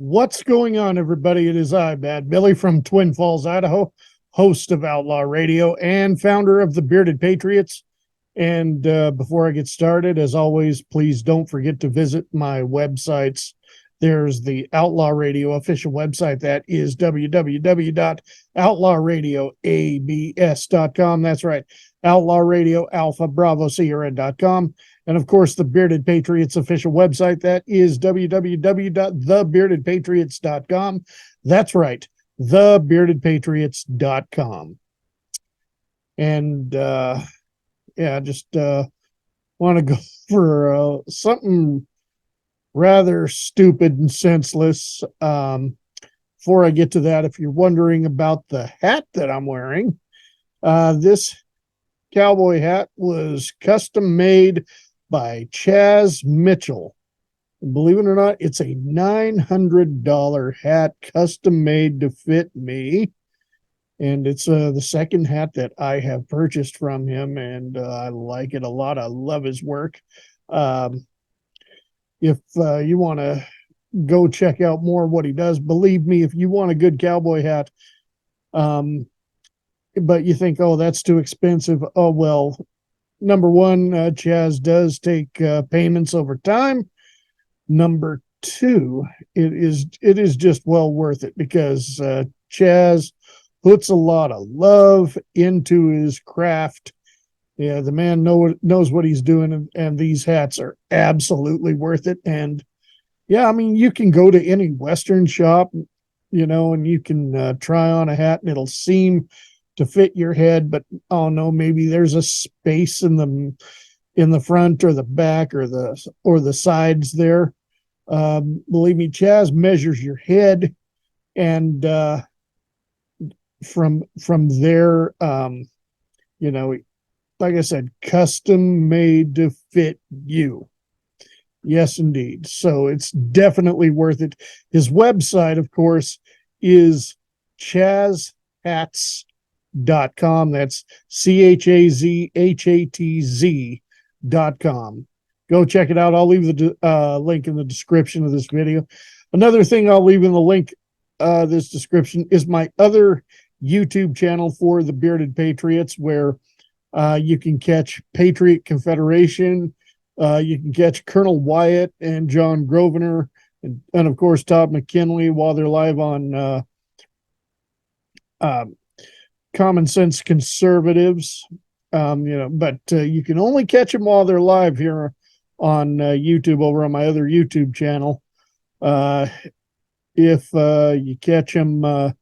What's going on, everybody? It is I, Bad Billy from Twin Falls, Idaho, host of Outlaw Radio and founder of the Bearded Patriots. And before I get started, as always, please don't forget to visit my websites. There's the Outlaw Radio official website. That is www.outlawradioabs.com. That's right. Outlaw Radio Alpha Bravo Sierra.com. And of course, the Bearded Patriots official website. That is www.thebeardedpatriots.com. That's right. Thebeardedpatriots.com. And just want to go for something rather stupid and senseless. Before I get to that, if you're wondering about the hat that I'm wearing, this cowboy hat was custom made by Chaz Mitchell. Believe it or not, it's a $900 hat custom made to fit me. And it's the second hat that I have purchased from him, and I like it a lot. I love his work. If you want to go check out more of what he does, believe me, if you want a good cowboy hat, but you think, oh, that's too expensive. Oh, well, number one, Chaz does take payments over time. Number two, it is just well worth it because Chaz puts a lot of love into his craft. Yeah, the man knows what he's doing, and these hats are absolutely worth it. And yeah, I mean, you can go to any Western shop, and you can try on a hat, and it'll seem to fit your head, but oh no, maybe there's a space in the front or the back or the sides there. Believe me, Chaz measures your head, and from there, like I said, custom made to fit you. Yes, indeed. So it's definitely worth it. His website, of course, is chazhatz.com. That's CHAZHATZ.com. Go check it out. I'll leave the link in the description of this video. Another thing I'll leave in the link this description is my other YouTube channel for the Bearded Patriots, where you can catch Patriot Confederation. You can catch Colonel Wyatt and John Grosvenor, and of course Todd McKinley while they're live on Common Sense Conservatives. But you can only catch them while they're live here on YouTube over on my other YouTube channel. If you catch them,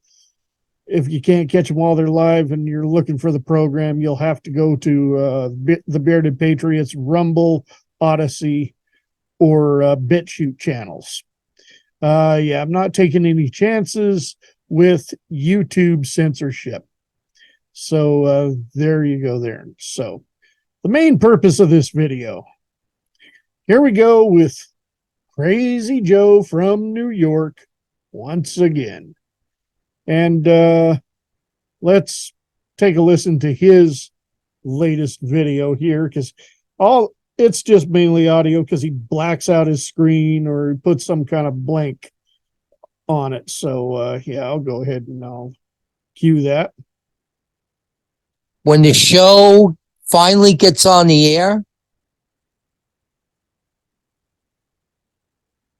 if you can't catch them while they're live and you're looking for the program, you'll have to go to the Bearded Patriots Rumble, Odyssey, or BitChute channels. I'm not taking any chances with YouTube censorship. So there you go there. So the main purpose of this video, here we go with Crazy Joe from New York once again. And let's take a listen to his latest video here, because it's just mainly audio because he blacks out his screen or puts some kind of blank on it. So I'll go ahead and I'll cue that. When the show finally gets on the air,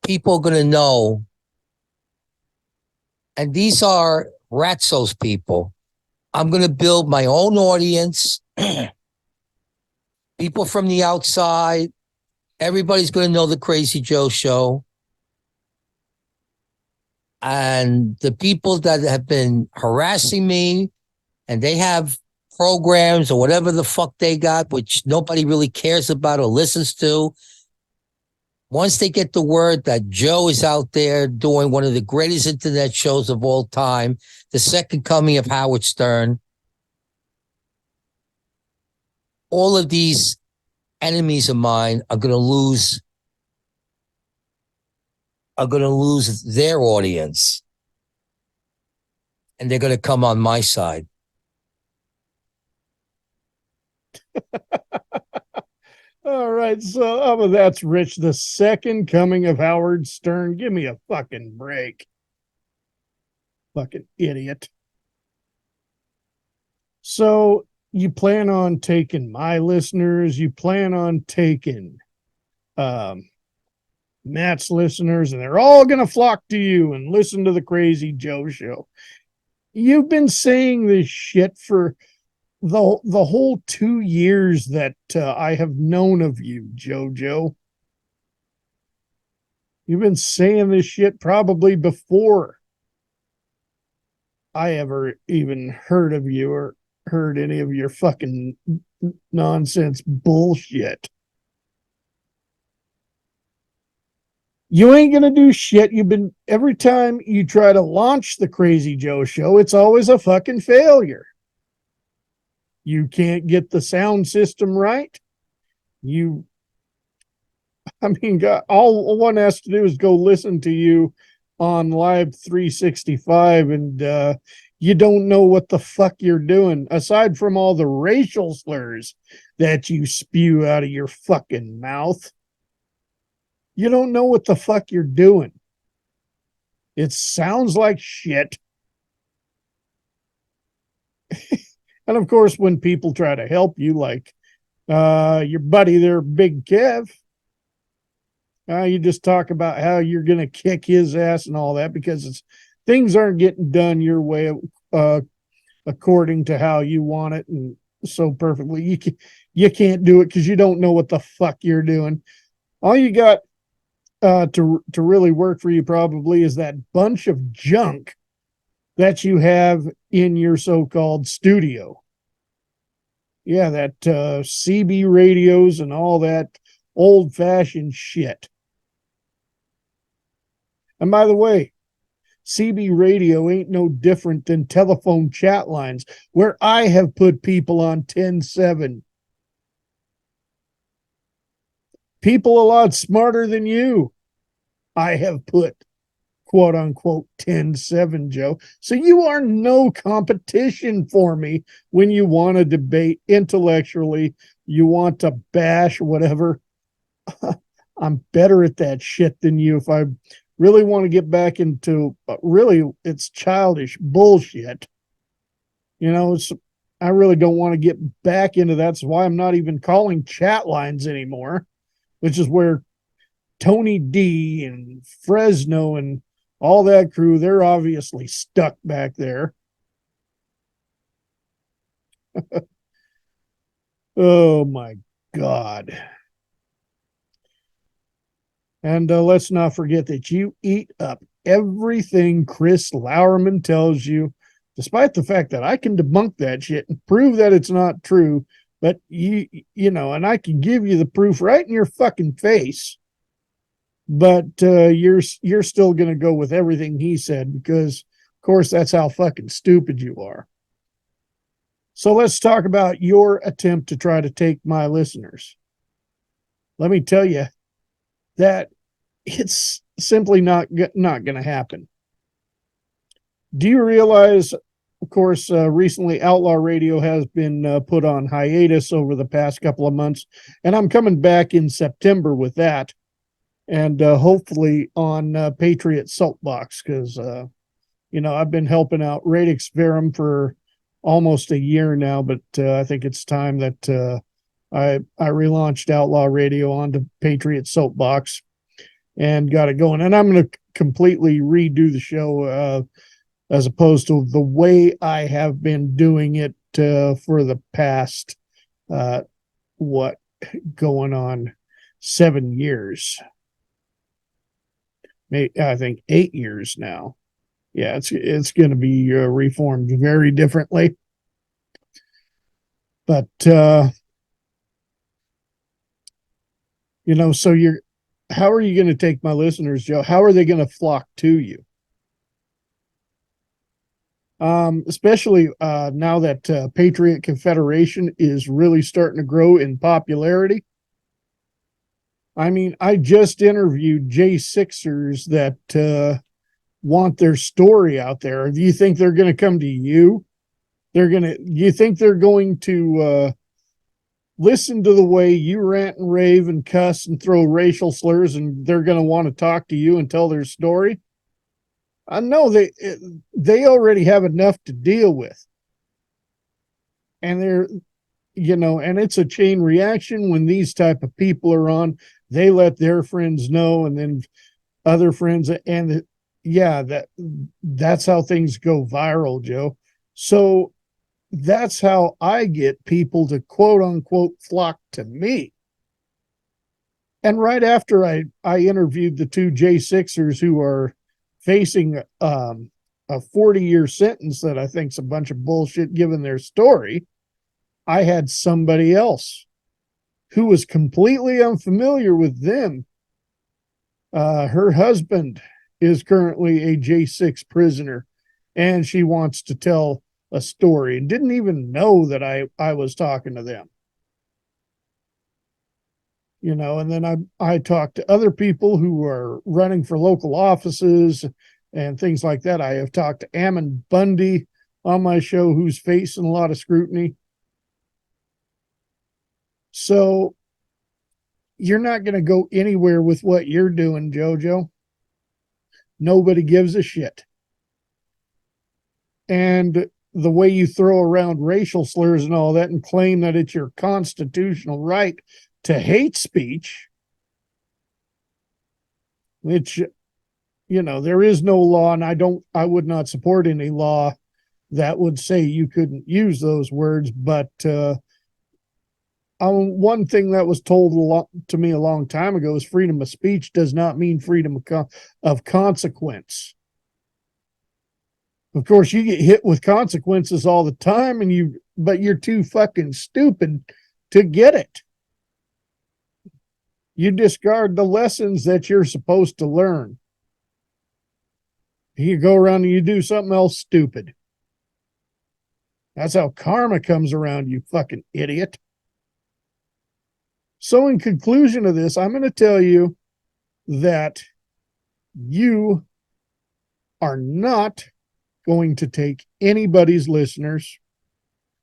people are going to know. And these are Ratzo's people. I'm going to build my own audience. People from the outside. Everybody's going to know the Crazy Joe show. And the people that have been harassing me, and they have programs or whatever the fuck they got, which nobody really cares about or listens to. Once they get the word that Joe is out there doing one of the greatest internet shows of all time, the second coming of Howard Stern, all of these enemies of mine are going to lose their audience. And they're going to come on my side. All right, so that's Rich, the second coming of Howard Stern. Give me a fucking break. Fucking idiot. So you plan on taking my listeners, you plan on taking um, Matt's listeners, and they're all going to flock to you and listen to the Crazy Joe show. You've been saying this shit for the whole 2 years that I have known of you, JoJo. You've been saying this shit probably before I ever even heard of you or heard any of your fucking nonsense bullshit. You ain't gonna do shit. You've been every time you try to launch the Crazy Joe show, it's always a fucking failure. You can't get the sound system right. God, all one has to do is go listen to you on Live 365, and you don't know what the fuck you're doing, aside from all the racial slurs that you spew out of your fucking mouth. You don't know what the fuck you're doing. It sounds like shit. And of course, when people try to help you, like your buddy there, Big Kev, you just talk about how you're going to kick his ass and all that because things aren't getting done your way, according to how you want it, and so perfectly. You can't do it because you don't know what the fuck you're doing. All you got to really work for you probably is that bunch of junk that you have in your so-called studio. Yeah, that CB radios and all that old-fashioned shit. And by the way, CB radio ain't no different than telephone chat lines where I have put people on 10/7. People a lot smarter than you, I have put quote unquote 10/7, Joe. So you are no competition for me when you want to debate intellectually, you want to bash whatever. I'm better at that shit than you. If I really want to get back into really, it's childish bullshit. I really don't want to get back into that. That's why I'm not even calling chat lines anymore, which is where Tony D and Fresno and all that crew, they're obviously stuck back there. Oh my God. And let's not forget that you eat up everything Chris Lauerman tells you, despite the fact that I can debunk that shit and prove that it's not true. But and I can give you the proof right in your fucking face. But you're still going to go with everything he said because, of course, that's how fucking stupid you are. So let's talk about your attempt to try to take my listeners. Let me tell you that it's simply not going to happen. Do you realize, of course, recently Outlaw Radio has been put on hiatus over the past couple of months, and I'm coming back in September with that, and hopefully on Patriot Soapbox, because, I've been helping out Radix Verum for almost a year now, but I think it's time that I relaunched Outlaw Radio onto Patriot Soapbox and got it going. And I'm going to completely redo the show as opposed to the way I have been doing it for the past, going on 7 years. I think 8 years now. Yeah, it's going to be reformed very differently. But, so how are you going to take my listeners, Joe? How are they going to flock to you? Especially now that Patriot Confederation is really starting to grow in popularity. I mean, I just interviewed J6ers that want their story out there. Do you think they're going to come to you? You think they're going to listen to the way you rant and rave and cuss and throw racial slurs, and they're going to want to talk to you and tell their story. I know they already have enough to deal with. And they're, and it's a chain reaction when these type of people are on. They let their friends know, and then other friends, and yeah, that's how things go viral, Joe. So that's how I get people to quote unquote flock to me. And right after I interviewed the two J6ers who are facing a 40-year sentence that I think's a bunch of bullshit given their story, I had somebody else who was completely unfamiliar with them. Her husband is currently a J6 prisoner, and she wants to tell a story and didn't even know that I was talking to them. And then I talked to other people who are running for local offices and things like that. I have talked to Ammon Bundy on my show, who's facing a lot of scrutiny. So you're not going to go anywhere with what you're doing, JoJo. Nobody gives a shit. And the way you throw around racial slurs and all that and claim that it's your constitutional right to hate speech, which, there is no law, and I would not support any law that would say you couldn't use those words. But one thing that was told to me a long time ago is freedom of speech does not mean freedom of consequence. Of course, you get hit with consequences all the time, but you're too fucking stupid to get it. You discard the lessons that you're supposed to learn. You go around and you do something else stupid. That's how karma comes around, you fucking idiot. So in conclusion of this, I'm going to tell you that you are not going to take anybody's listeners.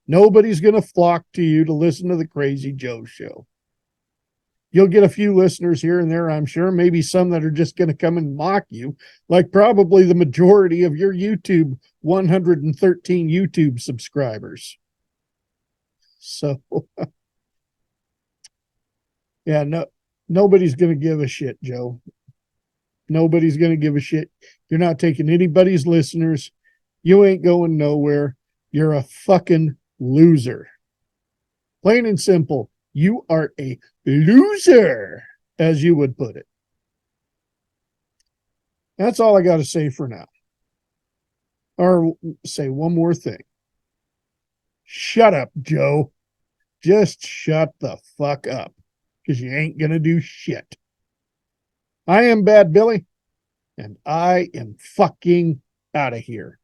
Nobody's going to flock to you to listen to the Crazy Joe Show. You'll get a few listeners here and there, I'm sure, maybe some that are just going to come and mock you, like probably the majority of your 113 YouTube subscribers. So, yeah, nobody's going to give a shit, Joe. Nobody's going to give a shit. You're not taking anybody's listeners. You ain't going nowhere. You're a fucking loser. Plain and simple. You are a loser, as you would put it. That's all I got to say for now. Or say one more thing. Shut up, Joe. Just shut the fuck up, because you ain't going to do shit. I am Bad Billy, and I am fucking out of here.